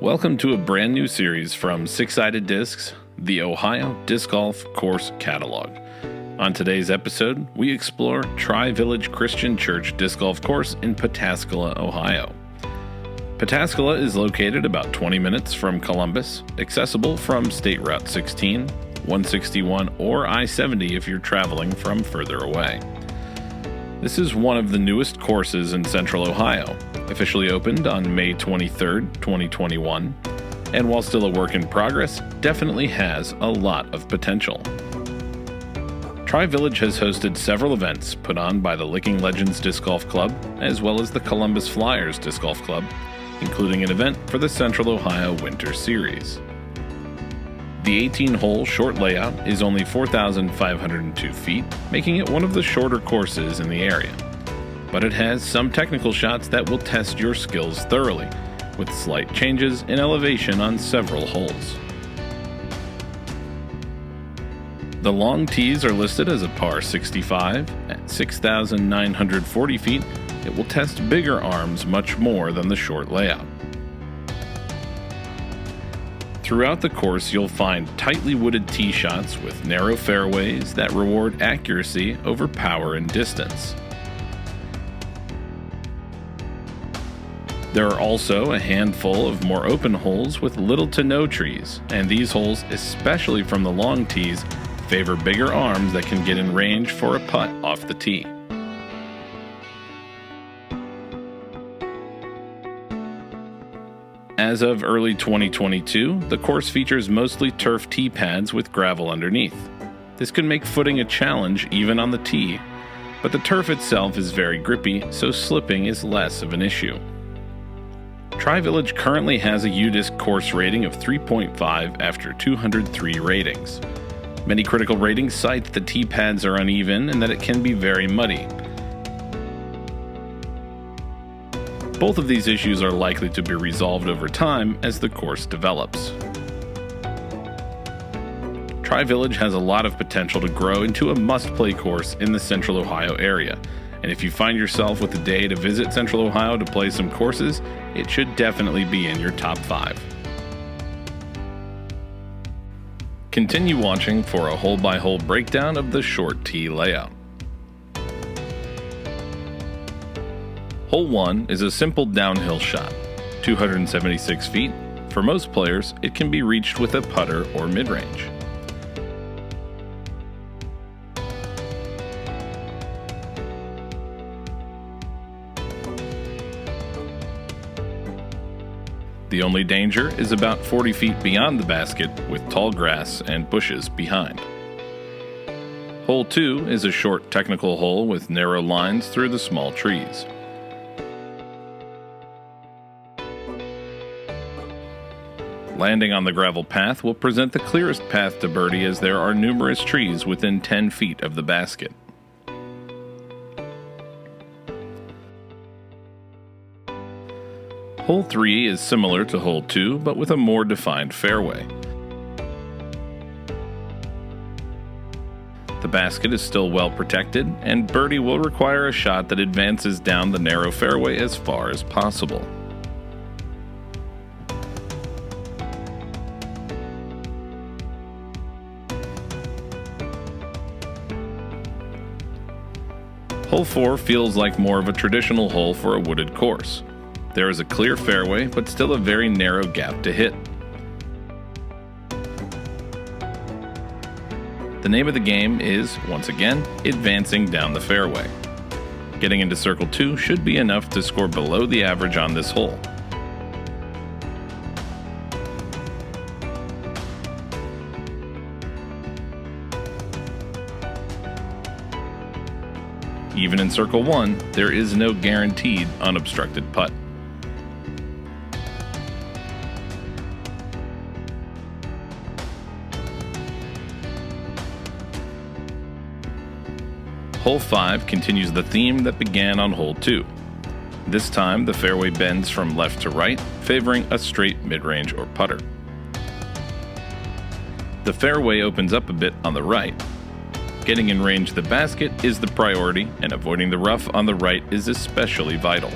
Welcome to a brand new series from Six-Sided Discs, the Ohio Disc Golf Course Catalog. On today's episode, we explore Tri-Village Christian Church Disc Golf Course in Pataskala, Ohio. Pataskala is located about 20 minutes from Columbus, accessible from State Route 16, 161, or I-70 if you're traveling from further away. This is one of the newest courses in Central Ohio, officially opened on May 23, 2021, and while still a work in progress, definitely has a lot of potential. Tri-Village has hosted several events put on by the Licking Legends Disc Golf Club, as well as the Columbus Flyers Disc Golf Club, including an event for the Central Ohio Winter Series. The 18-hole short layout is only 4,502 feet, making it one of the shorter courses in the area. But it has some technical shots that will test your skills thoroughly, with slight changes in elevation on several holes. The long tees are listed as a par 65. At 6,940 feet, it will test bigger arms much more than the short layout. Throughout the course, you'll find tightly wooded tee shots with narrow fairways that reward accuracy over power and distance. There are also a handful of more open holes with little to no trees, and these holes, especially from the long tees, favor bigger arms that can get in range for a putt off the tee. As of early 2022, the course features mostly turf tee pads with gravel underneath. This can make footing a challenge even on the tee, but the turf itself is very grippy, so slipping is less of an issue. Tri-Village currently has a UDisc course rating of 3.5 after 203 ratings. Many critical ratings cite that the tee pads are uneven and that it can be very muddy. Both of these issues are likely to be resolved over time as the course develops. Tri-Village has a lot of potential to grow into a must-play course in the Central Ohio area, and if you find yourself with a day to visit Central Ohio to play some courses, it should definitely be in your top 5. Continue watching for a hole-by-hole breakdown of the short tee layout. Hole 1 is a simple downhill shot, 276 feet. For most players, it can be reached with a putter or mid-range. The only danger is about 40 feet beyond the basket with tall grass and bushes behind. Hole 2 is a short technical hole with narrow lines through the small trees. Landing on the gravel path will present the clearest path to birdie as there are numerous trees within 10 feet of the basket. Hole 3 is similar to Hole 2, but with a more defined fairway. The basket is still well protected, and birdie will require a shot that advances down the narrow fairway as far as possible. Hole 4 feels like more of a traditional hole for a wooded course. There is a clear fairway, but still a very narrow gap to hit. The name of the game is, once again, advancing down the fairway. Getting into Circle 2 should be enough to score below the average on this hole. Even in Circle 1, there is no guaranteed unobstructed putt. Hole 5 continues the theme that began on Hole 2. This time, the fairway bends from left to right, favoring a straight mid-range or putter. The fairway opens up a bit on the right. Getting in range of the basket is the priority, and avoiding the rough on the right is especially vital.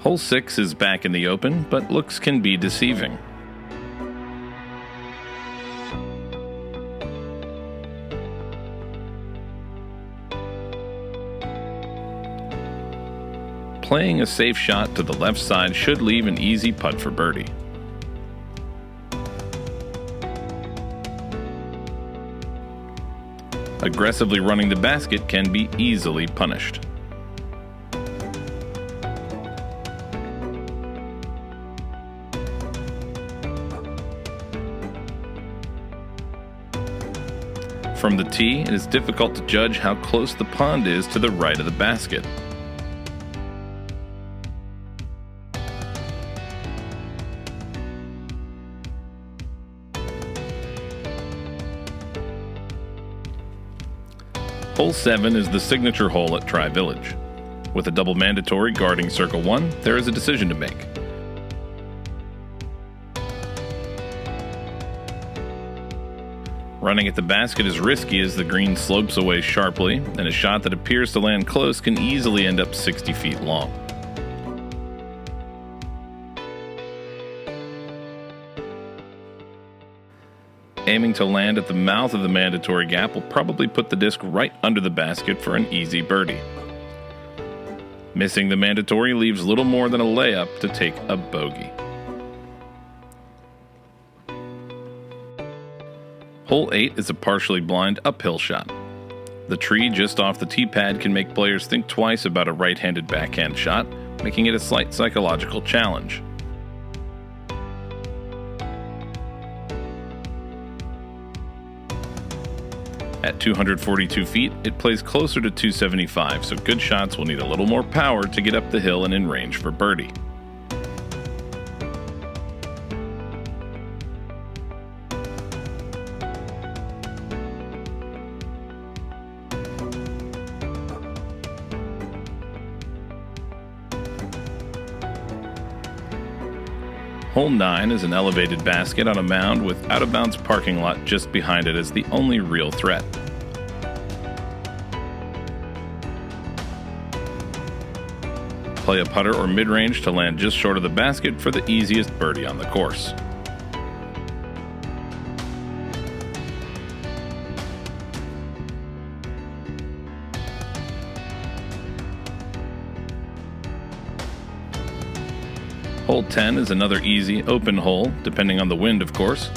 Hole 6 is back in the open, but looks can be deceiving. Playing a safe shot to the left side should leave an easy putt for birdie. Aggressively running the basket can be easily punished. From the tee, it is difficult to judge how close the pond is to the right of the basket. Hole 7 is the signature hole at Tri-Village. With a double mandatory guarding Circle 1, there is a decision to make. Running at the basket is risky as the green slopes away sharply, and a shot that appears to land close can easily end up 60 feet long. Aiming to land at the mouth of the mandatory gap will probably put the disc right under the basket for an easy birdie. Missing the mandatory leaves little more than a layup to take a bogey. Hole 8 is a partially blind uphill shot. The tree just off the tee pad can make players think twice about a right-handed backhand shot, making it a slight psychological challenge. At 242 feet, it plays closer to 275, so good shots will need a little more power to get up the hill and in range for birdie. Hole 9 is an elevated basket on a mound with out-of-bounds parking lot just behind it as the only real threat. Play a putter or mid-range to land just short of the basket for the easiest birdie on the course. Hole 10 is another easy, open hole, depending on the wind, of course.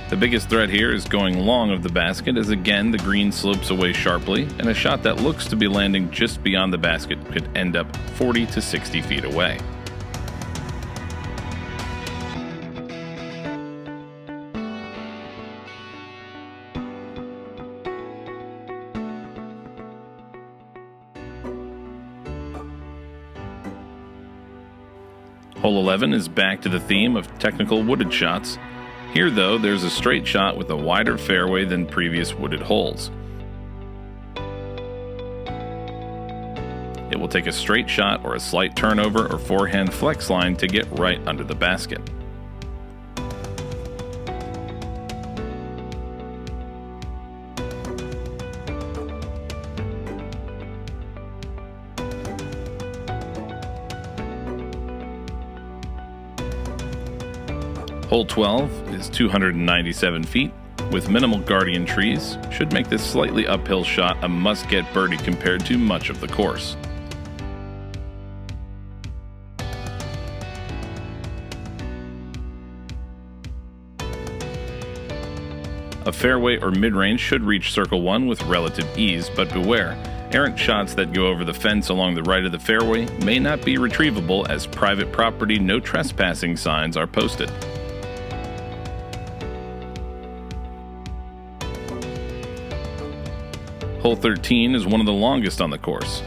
The biggest threat here is going long of the basket, as again the green slopes away sharply, and a shot that looks to be landing just beyond the basket could end up 40 to 60 feet away. Hole 11 is back to the theme of technical wooded shots. Here, though, there's a straight shot with a wider fairway than previous wooded holes. It will take a straight shot or a slight turnover or forehand flex line to get right under the basket. Hole 12 is 297 feet, with minimal guardian trees, should make this slightly uphill shot a must-get birdie compared to much of the course. A fairway or mid-range should reach Circle 1 with relative ease, but beware, errant shots that go over the fence along the right of the fairway may not be retrievable as private property no trespassing signs are posted. Hole 13 is one of the longest on the course.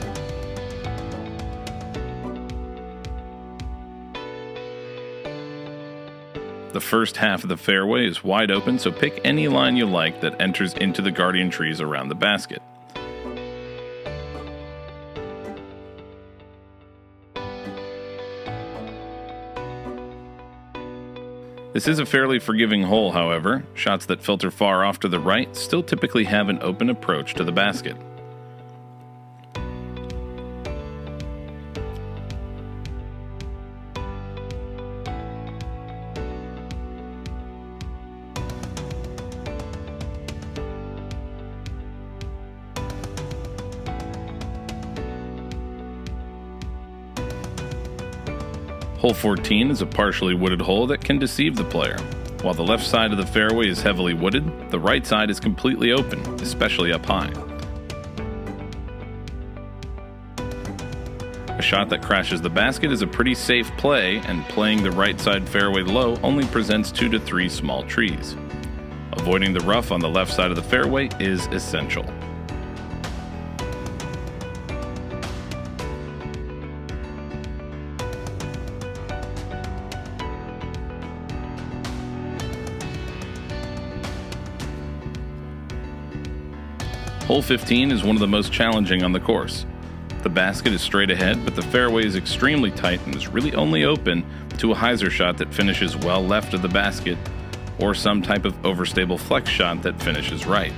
The first half of the fairway is wide open, so pick any line you like that enters into the guardian trees around the basket. This is a fairly forgiving hole, however. Shots that filter far off to the right still typically have an open approach to the basket. Hole 14 is a partially wooded hole that can deceive the player. While the left side of the fairway is heavily wooded, the right side is completely open, especially up high. A shot that crashes the basket is a pretty safe play, and playing the right side fairway low only presents 2 to 3 small trees. Avoiding the rough on the left side of the fairway is essential. Hole 15 is one of the most challenging on the course. The basket is straight ahead, but the fairway is extremely tight and is really only open to a hyzer shot that finishes well left of the basket, or some type of overstable flex shot that finishes right.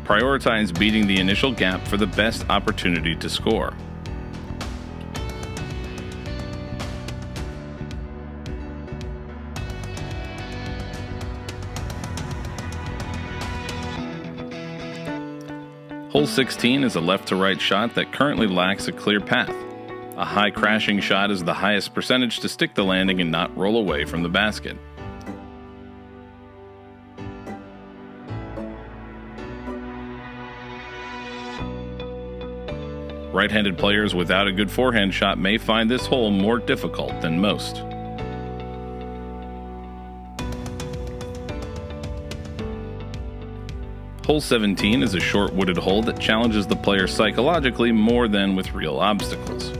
Prioritize beating the initial gap for the best opportunity to score. Hole 16 is a left-to-right shot that currently lacks a clear path. A high crashing shot is the highest percentage to stick the landing and not roll away from the basket. Right-handed players without a good forehand shot may find this hole more difficult than most. Hole 17 is a short wooded hole that challenges the player psychologically more than with real obstacles.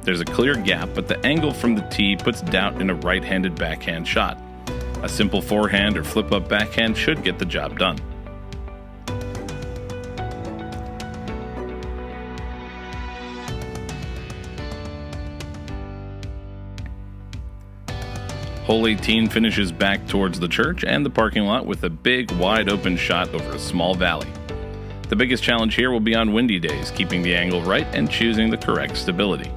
There's a clear gap, but the angle from the tee puts doubt in a right-handed backhand shot. A simple forehand or flip-up backhand should get the job done. Hole 18 finishes back towards the church and the parking lot with a big, wide-open shot over a small valley. The biggest challenge here will be on windy days, keeping the angle right and choosing the correct stability.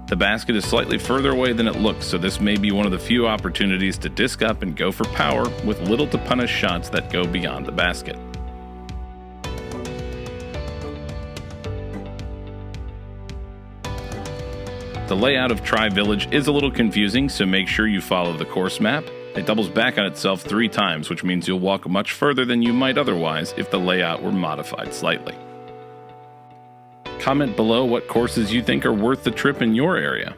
The basket is slightly further away than it looks, so this may be one of the few opportunities to disc up and go for power with little to punish shots that go beyond the basket. The layout of Tri-Village is a little confusing, so make sure you follow the course map. It doubles back on itself 3 times, which means you'll walk much further than you might otherwise if the layout were modified slightly. Comment below what courses you think are worth the trip in your area.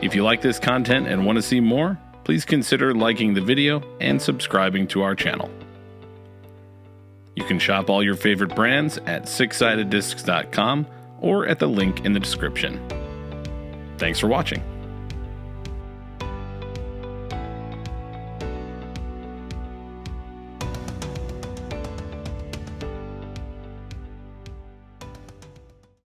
If you like this content and want to see more, please consider liking the video and subscribing to our channel. You can shop all your favorite brands at sixsideddiscs.com or at the link in the description. Thanks for watching.